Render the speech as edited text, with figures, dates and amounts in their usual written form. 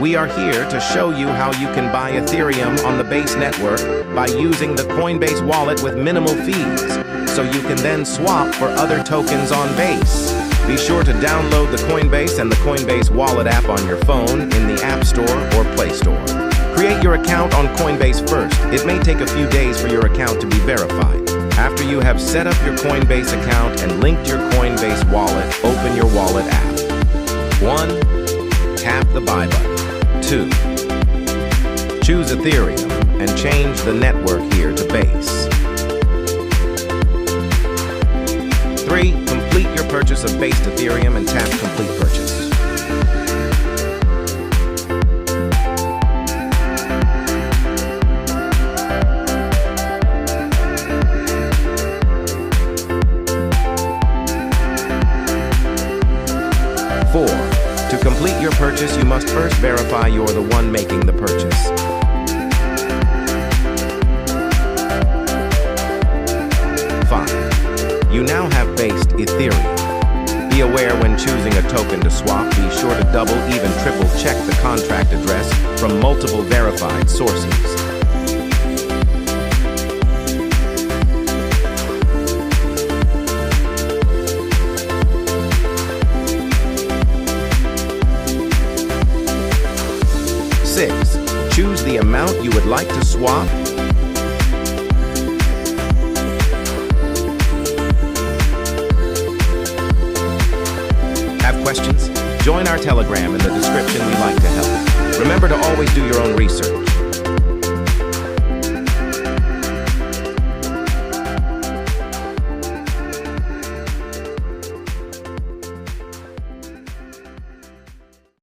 We are here to show you how you can buy Ethereum on the Base network by using the Coinbase Wallet with minimal fees, so you can then swap for other tokens on Base. Be sure to download the Coinbase and the Coinbase Wallet app on your phone in the App Store or Play Store. Create your account on Coinbase first. It may take a few days for your account to be verified. After you have set up your Coinbase account and linked your Coinbase wallet, open your wallet app. 1. Tap the buy button. 2. Choose Ethereum and change the network here to Base. 3. Complete your purchase of Based Ethereum and tap Complete Purchase. 4. To complete your purchase, you must first verify you're the one making the purchase. 5. You now have Based Ethereum. Be aware when choosing a token to swap, be sure to double, even triple check the contract address from multiple verified sources. 6. Choose the amount you would like to swap. 7. Have questions? Join our Telegram in the description. We like to help. Remember to always do your own research.